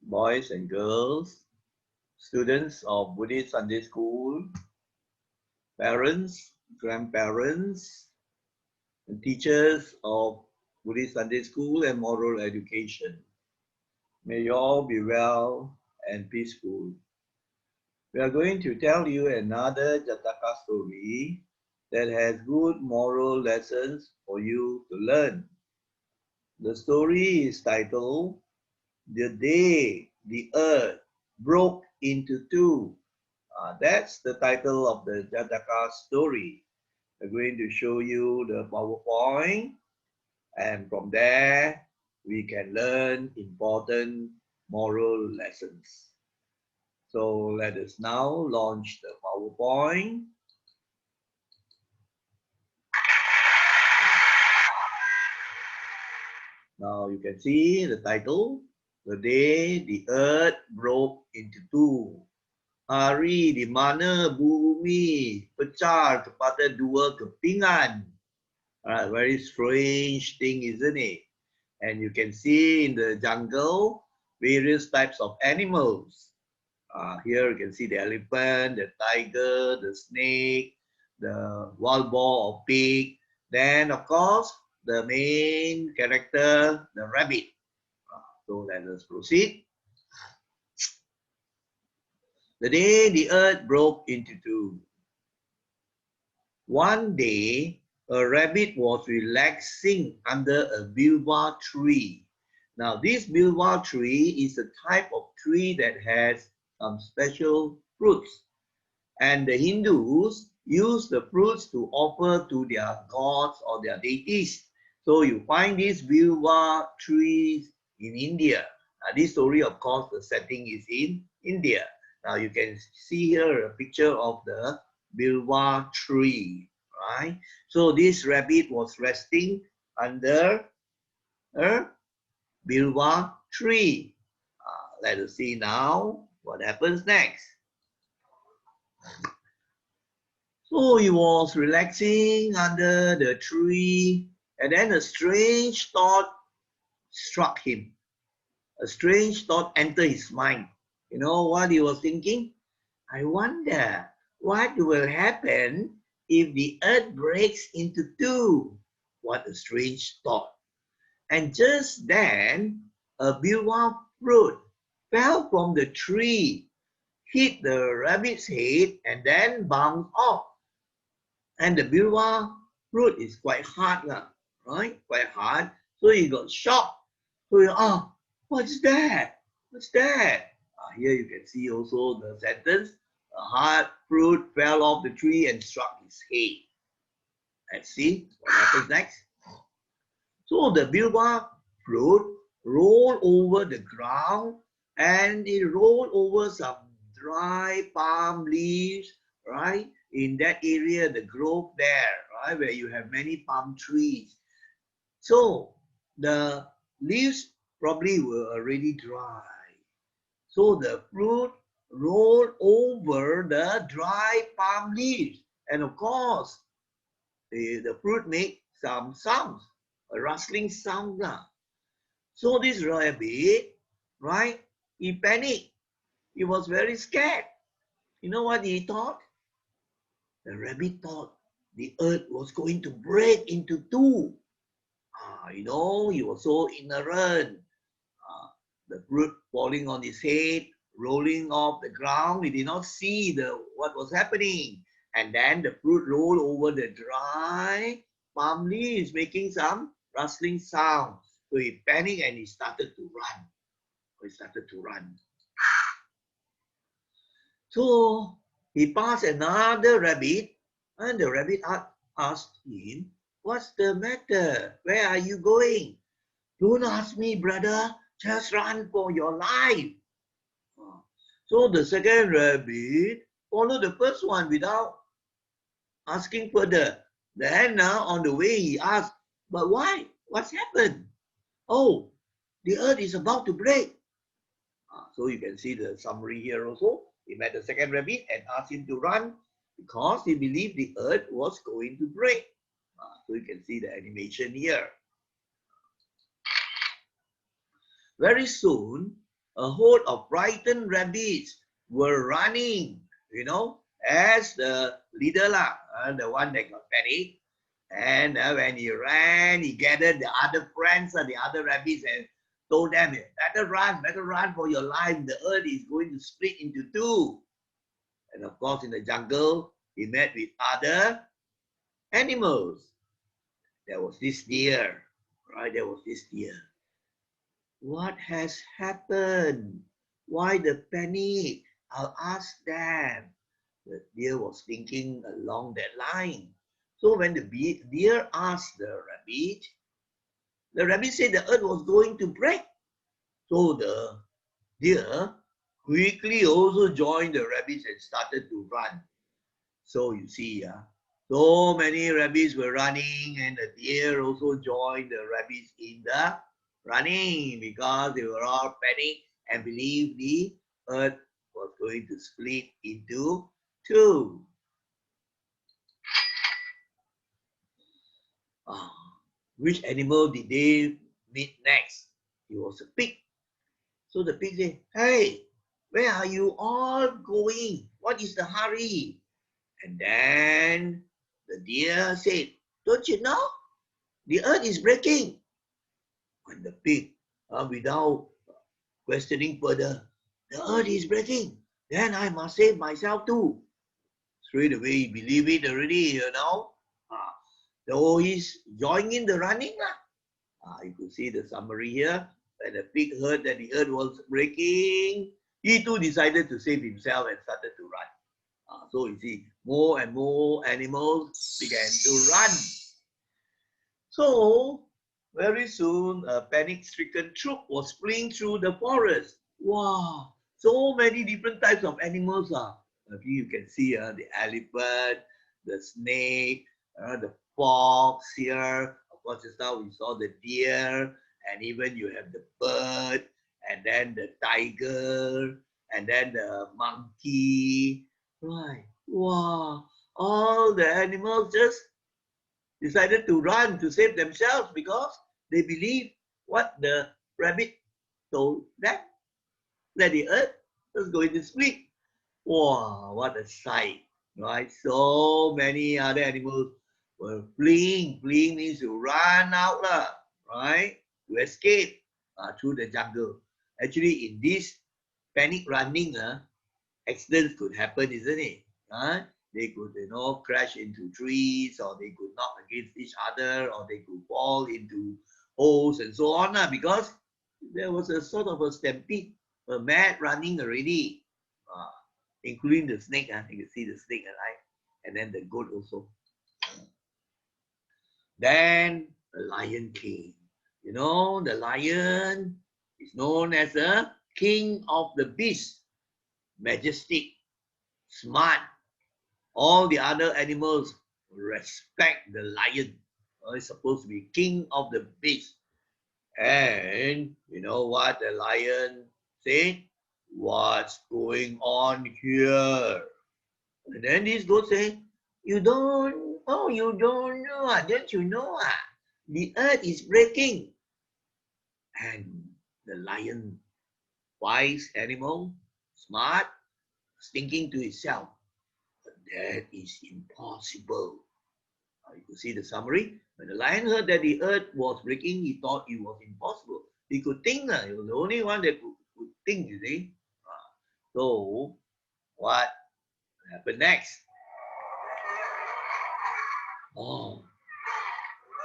boys and girls, students of Buddhist Sunday School, parents, grandparents, and teachers of Buddhist Sunday School and moral education. May you all be well and peaceful. We are going to tell you another Jataka story that has good moral lessons for you to learn. The story is titled, The Day the Earth Broke into Two. That's the title of the Jataka story. We're going to show you the PowerPoint, and from there we can learn important moral lessons. So let us now launch the PowerPoint. Now you can see the title, The Day the Earth Broke into Two. Hari di mana bumi pecah kepada dua kepingan. Very strange thing, isn't it? And you can see in the jungle various types of animals. Here you can see the elephant, the tiger, the snake, the wild boar or pig. Then, of course, the main character, the rabbit. So let us proceed. The day the earth broke into two. One day, a rabbit was relaxing under a bilwa tree. Now, this bilwa tree is a type of tree that has some special fruits. And the Hindus use the fruits to offer to their gods or their deities. So you find these bilwa trees in India. This story, of course, the setting is in India. Now you can see here a picture of the bilwa tree, right? So this rabbit was resting under a bilwa tree. Let us see now what happens next. So he was relaxing under the tree, and then a strange thought struck him. A strange thought entered his mind. You know what he was thinking? I wonder what will happen if the earth breaks into two. What a strange thought. And just then, a bilwa fruit fell from the tree, hit the rabbit's head, and then bounced off. And the bilwa fruit is quite hard, right? Quite hard. So he got shocked. So he, what's that? What's that? Here you can see also the sentence. A hard fruit fell off the tree and struck his head. Let's see what happens next. So the bilwa fruit rolled over the ground, and it rolled over some dry palm leaves, right? In that area, the grove there, right, where you have many palm trees. So the leaves probably were already dry. So the fruit rolled over the dry palm leaves. And of course, the fruit made some sounds, a rustling sound. So this rabbit, right, he panicked. He was very scared. You know what he thought? The rabbit thought the earth was going to break into two. You know, he was so ignorant. The fruit falling on his head, rolling off the ground. He did not see what was happening. And then the fruit rolled over the dry palm leaves, making some rustling sounds. So he panicked and he started to run. So he passed another rabbit, and the rabbit asked him, what's the matter? Where are you going? Don't ask me, brother. Just run for your life. So the second rabbit followed the first one without asking further. Then on the way he asked, but why? What's happened? Oh, the earth is about to break. So you can see the summary here also. He met the second rabbit and asked him to run because he believed the earth was going to break. So you can see the animation here. Very soon, a horde of frightened rabbits were running, as the leader, the one that got panicked. And when he ran, he gathered the other friends, the other rabbits, and told them, better run for your life. The earth is going to split into two. And of course, in the jungle, he met with other animals. There was this deer, right? There was this deer. What has happened? Why the panic? I'll ask them. The deer was thinking along that line. So when the deer asked the rabbit said the earth was going to break. So the deer quickly also joined the rabbits and started to run. So you see, so many rabbits were running, and the deer also joined the rabbits in the running because they were all panicked and believed the earth was going to split into two. Which animal did they meet next? It was a pig. So the pig said, hey, where are you all going? What is the hurry? And then the deer said, don't you know? The earth is breaking. And the pig, without questioning further, the earth is breaking. Then I must save myself too. Straight away, believe it already, So he's joining the running. You could see the summary here. When the pig heard that the earth was breaking, he too decided to save himself and started to run. So you see, more and more animals began to run. So very soon, a panic-stricken troop was fleeing through the forest. Wow, so many different types of animals. You can see the elephant, the snake, the fox here. Of course, just now we saw the deer, and even you have the bird, and then the tiger, and then the monkey. Right. Wow, all the animals just decided to run to save themselves because they believe what the rabbit told them, that the earth was going to split. Wow, what a sight, right? So many other animals were fleeing. Fleeing means to run out, right? To escape through the jungle. Actually, in this panic running, accidents could happen, isn't it? They could, crash into trees, or they could knock against each other, or they could fall into holes and so on, because there was a sort of a stampede, a mad running already, including the snake. You can see the snake alive, and then the goat also. Then the lion came. The lion is known as the king of the beasts, majestic, smart. All the other animals respect the lion. He's supposed to be king of the beasts. And you know what the lion said? What's going on here? And then this goat said, you don't know, don't you know? The earth is breaking. And the lion, wise animal, smart, was thinking to itself, that is impossible. You could see the summary. When the lion heard that the earth was breaking, he thought it was impossible. He could think. He was the only one that could think, you see. So, what happened next? So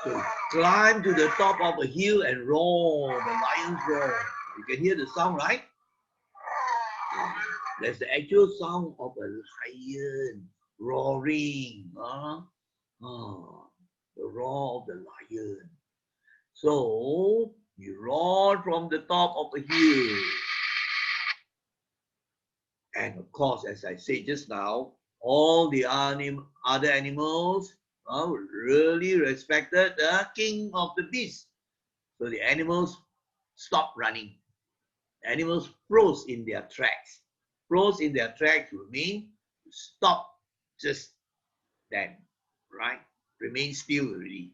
he climbed to the top of a hill and roared. The lions roar. You can hear the sound, right? That's the actual sound of a lion roaring. The roar of the lion. So he roared from the top of the hill. And of course, as I said just now, all the other animals really respected the king of the beasts. So the animals stopped running. The animals froze in their tracks. Froze in their tracks would mean stop just then, right? Remain still already.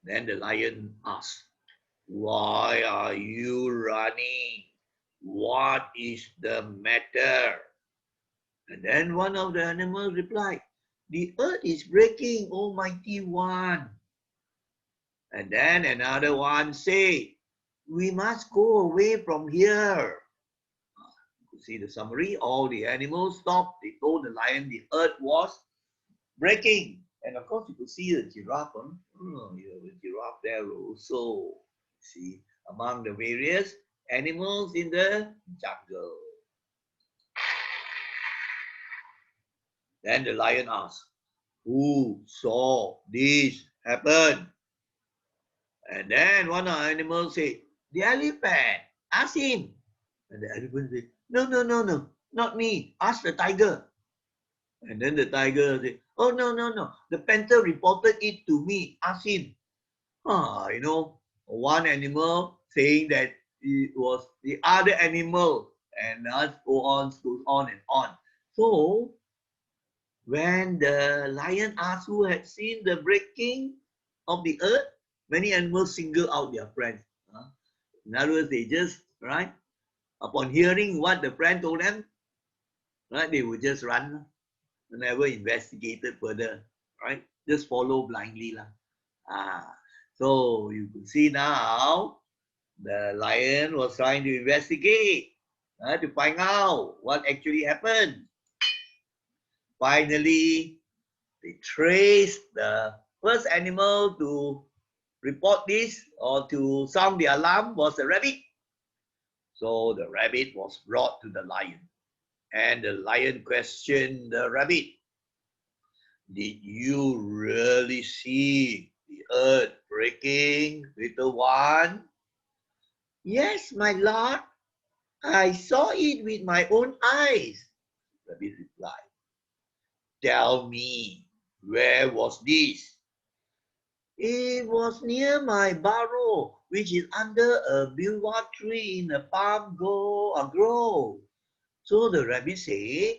Then the lion asked, why are you running? What is the matter? And then one of the animals replied, the earth is breaking, O mighty one. And then another one said, we must go away from here. You see the summary, all the animals stopped. They told the lion the earth was breaking. And of course, you could see the giraffe. The giraffe there also. See, among the various animals in the jungle. Then the lion asked, who saw this happen? And then one of the animals said, the elephant. Ask him. And the elephant said, no, no, no, no, not me. Ask the tiger. And then the tiger said, oh, no, no, no. The panther reported it to me. Ask him. One animal saying that it was the other animal, and that goes on and on. So when the lion asked who had seen the breaking of the earth, many animals single out their friends. In other words, they just, right, upon hearing what the friend told them, right, they would just run, never investigated further, right? Just follow blindly. So you can see now the lion was trying to investigate to find out what actually happened. Finally, they traced the first animal to report this or to sound the alarm was the rabbit. So the rabbit was brought to the lion, and the lion questioned the rabbit. Did you really see the earth breaking, little one? Yes, my lord. I saw it with my own eyes, the rabbit replied. Tell me, where was this? It was near my burrow, which is under a bilwa tree in a palm grove. So the rabbit said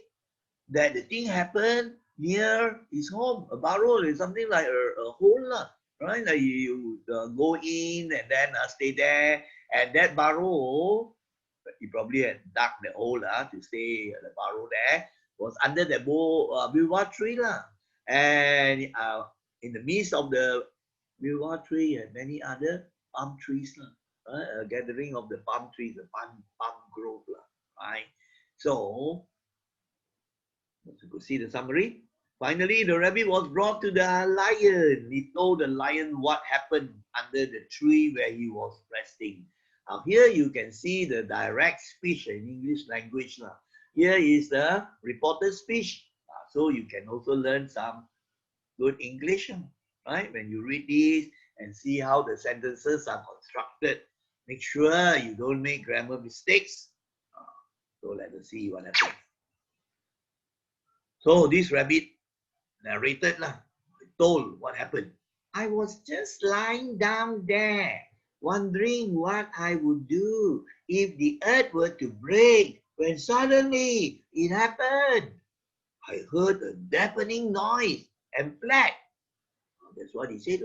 that the thing happened near his home. A burrow is something like a hole, right? Like you go in and then stay there. And that burrow, he probably had dug the hole to stay the burrow there, was under the bilwa tree. And in the midst of the bilwa tree and many other palm trees. A gathering of the palm trees, the palm grove. Right? So, you could see the summary. Finally, the rabbit was brought to the lion. He told the lion what happened under the tree where he was resting. Now here you can see the direct speech in English language. Here is the reported speech. So you can also learn some good English, right? When you read these and see how the sentences are constructed, make sure you don't make grammar mistakes. So let us see what happens. So this rabbit narrated, told what happened. I was just lying down there, wondering what I would do if the earth were to break, when suddenly it happened. I heard a deafening noise and fled. That's what he said.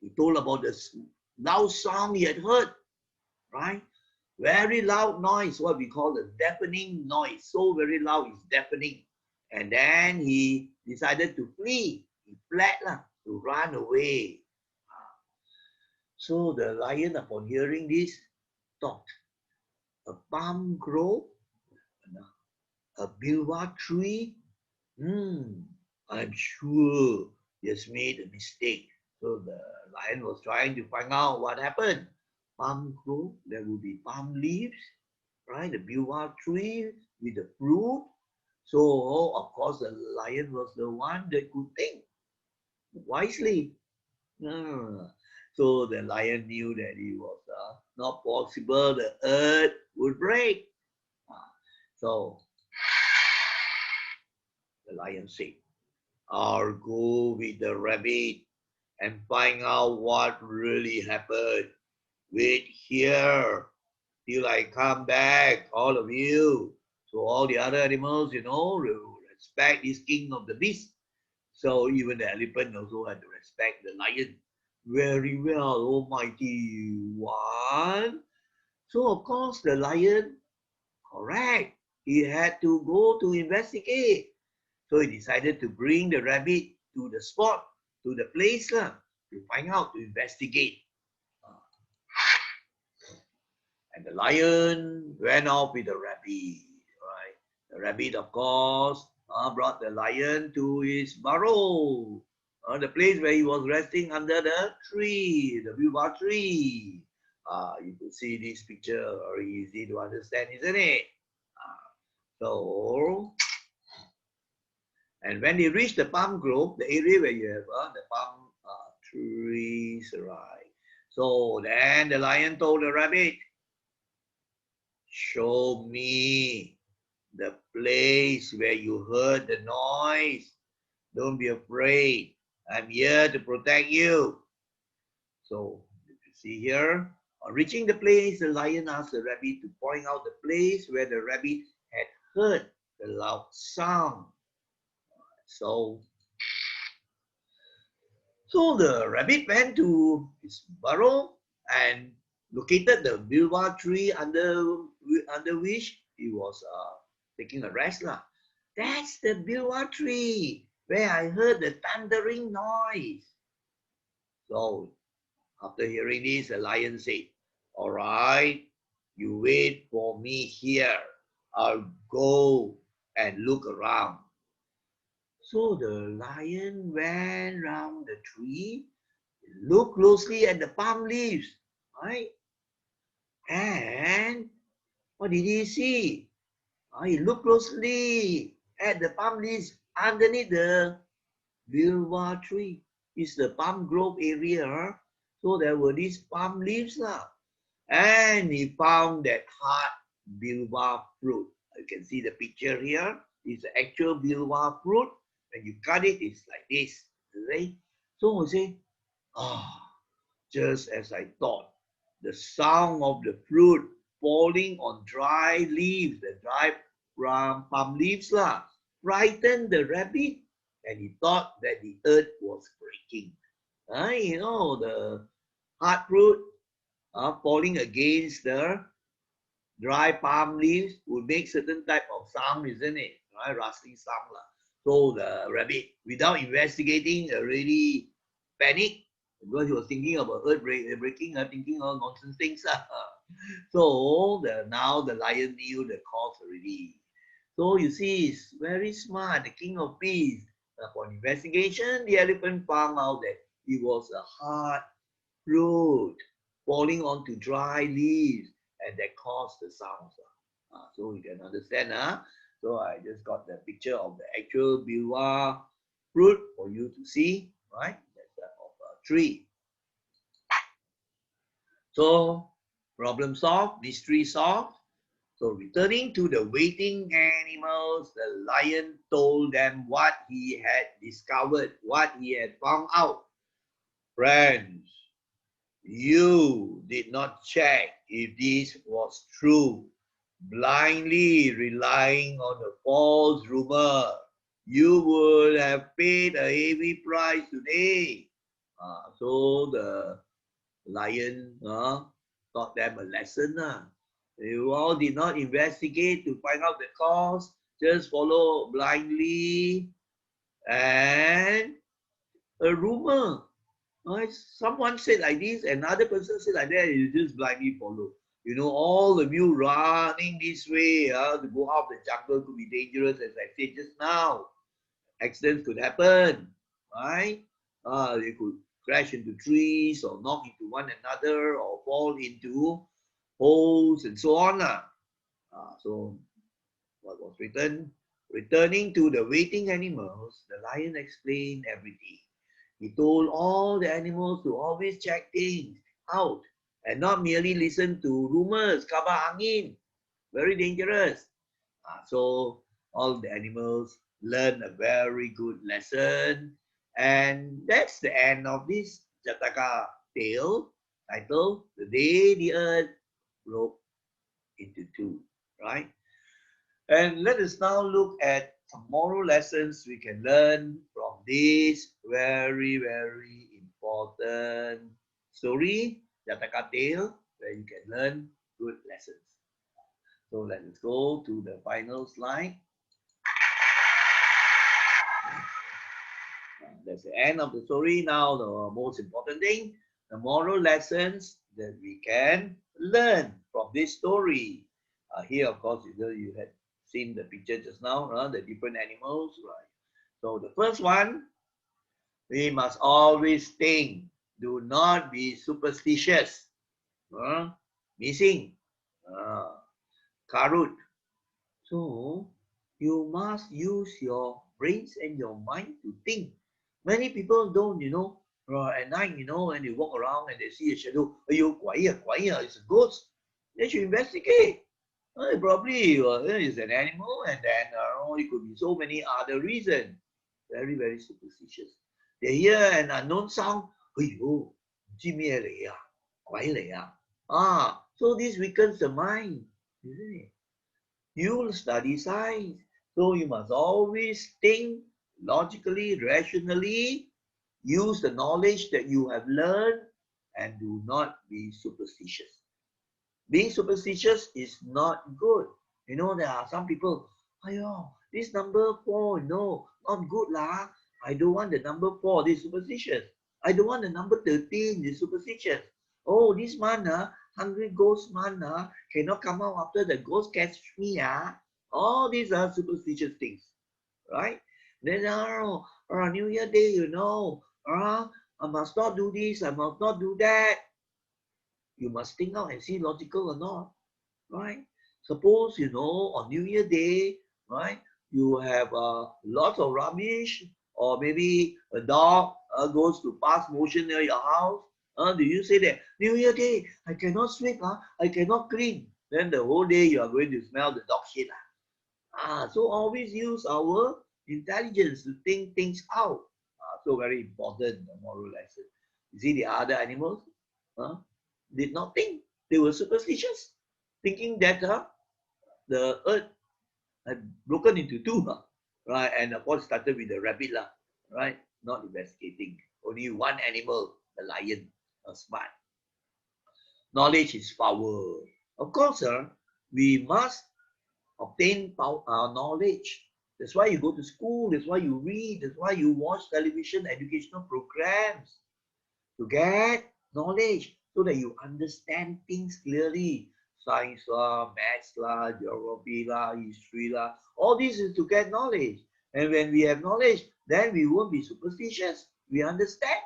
He told about the loud sound he had heard, right? Very loud noise, what we call a deafening noise. So very loud, it's deafening. And then he decided to flee. He fled, to run away. So the lion, upon hearing this, thought, a palm grove, a bilwa tree, I'm sure he has made a mistake. So the lion was trying to find out what happened. Palm grove, there will be palm leaves, right? The bilwa tree with the fruit. So, of course, the lion was the one that could think wisely. So the lion knew that it was not possible the earth would break. So the lion said, I'll go with the rabbit and find out what really happened. Wait here till I come back, all of you. So all the other animals, will respect this king of the beast. So even the elephant also had to respect the lion. Very well, almighty one. So of course the lion Correct. He had to go to investigate. So he decided to bring the rabbit to the spot, to the place lah, to find out, to investigate. And the lion went off with the rabbit. Right? The rabbit, of course, brought the lion to his burrow, the place where he was resting under the tree, the bilwa tree. You could see this picture very easy to understand, isn't it? So, and when they reached the palm grove, the area where you have the palm trees, right? So then the lion told the rabbit, "Show me the place where you heard the noise. Don't be afraid. I'm here to protect you." So you see here, on reaching the place, the lion asked the rabbit to point out the place where the rabbit had heard the loud sound. So the rabbit went to his burrow and located the bilwa tree under which he was taking a rest lah. "That's the bilwa tree where I heard the thundering noise." So after hearing this, the lion said, "All right, you wait for me here. I'll go and look around." So the lion went round the tree, looked closely at the palm leaves, right? And what did he see? He looked closely at the palm leaves underneath the bilwa tree. It's the palm grove area. So there were these palm leaves lah. And he found that hard bilwa fruit. You can see the picture here. It's the actual bilwa fruit. When you cut it, it's like this. Right? So he said, just as I thought, the sound of the fruit falling on dry leaves, the dry palm leaves lah, frightened the rabbit, and he thought that the earth was breaking. The hard fruit falling against the dry palm leaves would make certain type of sound, isn't it? Right, rustling sound lah. So the rabbit, without investigating, already panicked because he was thinking about earth breaking, thinking all nonsense things. So now the lion knew the cause already. So you see, it's very smart, the king of peace. Upon investigation, the elephant found out that it was a hard fruit falling onto dry leaves, and that caused the sounds. So you can understand. So I just got the picture of the actual bilwa fruit for you to see, right? That's of a tree. So problem solved, mystery solved. So returning to the waiting animals, the lion told them what he had discovered, what he had found out. "Friends, you did not check if this was true, blindly relying on a false rumor. You would have paid a heavy price today." So the lion taught them a lesson. You all did not investigate to find out the cause, just follow blindly, and a rumor. Someone said like this, another person said like that, you just blindly follow. All of you running this way to go out the jungle could be dangerous, as I said just now. Accidents could happen, right? They could crash into trees or knock into one another or fall into holes and so on. So what was written? Returning to the waiting animals, the lion explained everything. He told all the animals to always check things out and not merely listen to rumors, kabar angin, very dangerous. So all the animals learned a very good lesson. And that's the end of this Jataka tale titled "The Day the Earth Broke into Two," right? And let us now look at some moral lessons we can learn from this very, very important story, Jataka tale, where you can learn good lessons. So let's go to the final slide. That's the end of the story. Now, the most important thing, the moral lessons that we can learn from this story. Here, of course, you had seen the picture just now, the different animals, right? So the first one, we must always think, do not be superstitious. Missing, karut. So you must use your brains and your mind to think. Many people don't, at night, when they walk around and they see a shadow, you quiet, it's a ghost. They should investigate. Probably it's an animal, and then it could be so many other reasons. Very, very superstitious. They hear an unknown sound, so this weakens the mind, isn't it? You'll study science, so you must always think logically, rationally, use the knowledge that you have learned, and do not be superstitious. Being superstitious is not good. There are some people, this number 4, no, not good lah. I don't want the number 4, this superstitious. I don't want the number 13, this superstitious. Oh, this month, hungry ghost month, cannot come out after the ghost catch me. All these are superstitious things, right? Then, New Year Day, I must not do this, I must not do that. You must think out and see logical or not, right? Suppose, on New Year Day, right, you have lots of rubbish, or maybe a dog goes to pass motion near your house. Do you say that, New Year Day, I cannot sweep, I cannot clean? Then the whole day you are going to smell the dog shit. So always use our intelligence to think things out. So very important, the moral lesson. You see the other animals did not think. They were superstitious, thinking that the earth had broken into two, right? And of course started with the rabbit, right? Not investigating. Only one animal, the lion, smart. Knowledge is power. Of course, we must obtain knowledge. That's why you go to school. That's why you read. That's why you watch television, educational programs, to get knowledge so that you understand things clearly. Science lah, maths lah, geography lah, history lah. All this is to get knowledge. And when we have knowledge, then we won't be superstitious. We understand.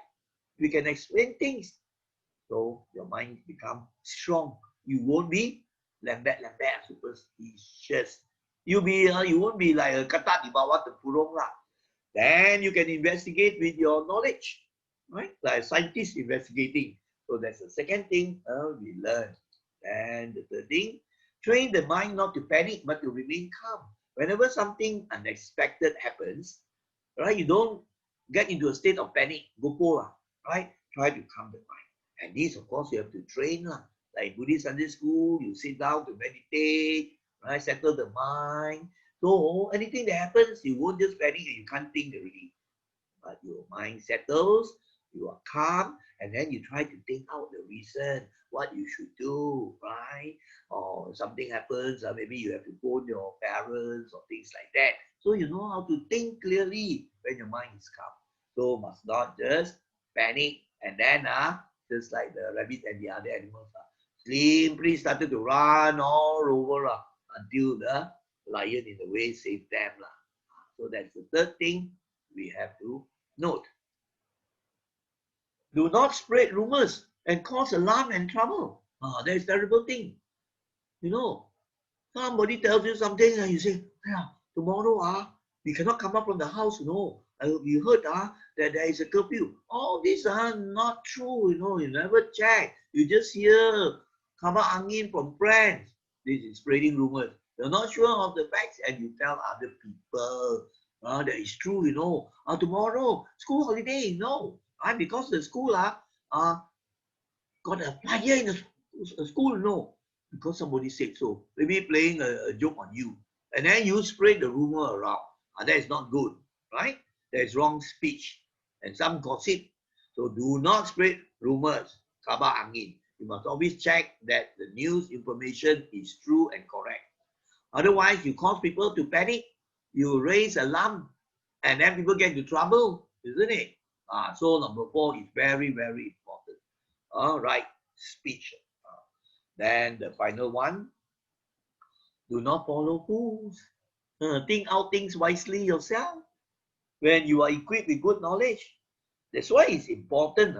We can explain things. So your mind become strong. You won't be lambat, superstitious. You won't be like a katak di bawah tempurung lah. Then you can investigate with your knowledge, right? Like scientists investigating. So that's the second thing we learn. And the third thing, train the mind not to panic but to remain calm. Whenever something unexpected happens, right? You don't get into a state of panic, right? Try to calm the mind. And this, of course, you have to train. Like Buddhist Sunday school, you sit down to meditate, right? Settle the mind. So anything that happens, you won't just panic and you can't think already. But your mind settles, you are calm, and then you try to think out the reason, what you should do, right? Or something happens, maybe you have to phone your parents or things like that. So you know how to think clearly when your mind is calm. So must not just panic and then just like the rabbit and the other animals simply started to run all over until the lion in the way saved them. So that's the third thing we have to note. Do not spread rumors and cause alarm and trouble. That is a terrible thing. Somebody tells you something and you say, tomorrow we cannot come up from the house, we heard that there is a curfew. All these are not true, you never check. You just hear kabar angin from friends. This is spreading rumors. You're not sure of the facts and you tell other people that is true, tomorrow, school holiday, because the school got a flyer in the school, because somebody said so. Maybe playing a joke on you. And then you spread the rumor around. That is not good, right? That is wrong speech and some gossip. So do not spread rumors, kabar angin. You must always check that the news information is true and correct. Otherwise, you cause people to panic. You raise alarm, and then people get into trouble, isn't it? So number 4 is very, very important. All right, speech. Then the final one, do not follow fools. Think out things wisely yourself. When you are equipped with good knowledge, that's why it's important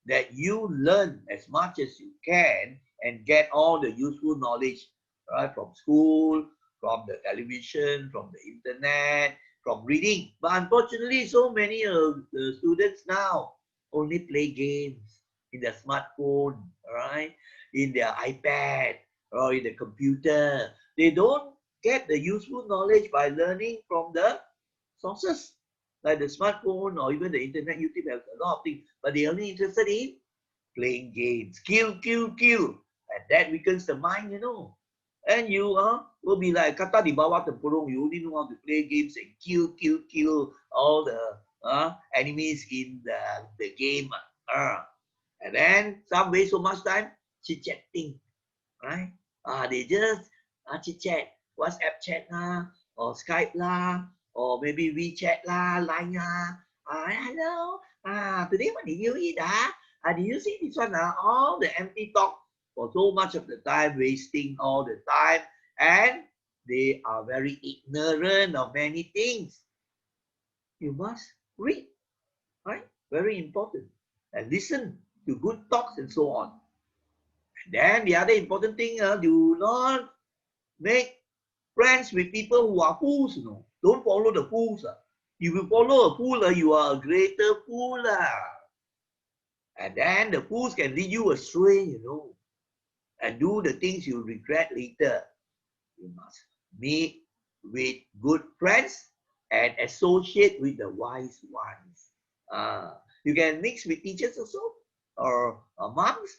that you learn as much as you can and get all the useful knowledge, right, from school, from the television, from the internet, from reading. But unfortunately, so many of the students now only play games in their smartphone, right, in their iPad or in the computer. They don't get the useful knowledge by learning from the sources like the smartphone or even the internet. YouTube has a lot of things, but they're only interested in playing games. Kill, kill, kill. And that weakens the mind, And you will be like kata di bawah tempurung. You only know how to play games and kill, kill, kill all the enemies in the game. And then some waste so much time chit-chatting, right? They just chit-chat, WhatsApp chat lah, or Skype lah, or maybe WeChat lah, Line lah. Hello, today what did you eat? Did you see this one? All the empty talk for so much of the time, wasting all the time, and they are very ignorant of many things. You must read, right? Very important. And listen to good talks and so on. And then the other important thing, do not make friends with people who are fools, Don't follow the fools. If you follow a fool, you are a greater fool. And then the fools can lead you astray, and do the things you regret later. You must meet with good friends and associate with the wise ones. You can mix with teachers also, or monks.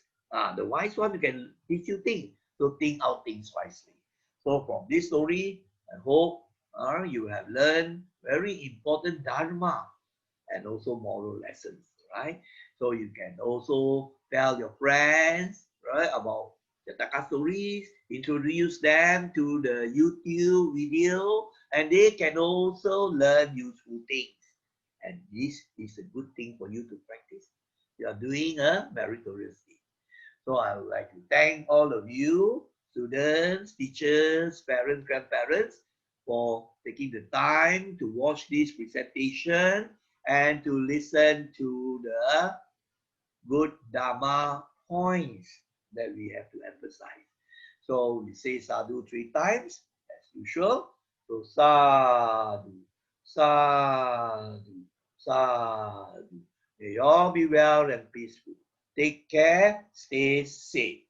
The wise one who can teach you things. So think out things wisely. So from this story, I hope you have learned very important dharma and also moral lessons, right? So you can also tell your friends, right, about Jataka stories, introduce them to the YouTube video, and they can also learn useful things. And this is a good thing for you to practice. You are doing a meritorious deed. So I would like to thank all of you, students, teachers, parents, grandparents, for taking the time to watch this presentation and to listen to the good Dharma points that we have to emphasize. So we say sadhu 3 times as usual. So sadhu, sadhu, sadhu. May you all be well and peaceful. Take care, stay safe.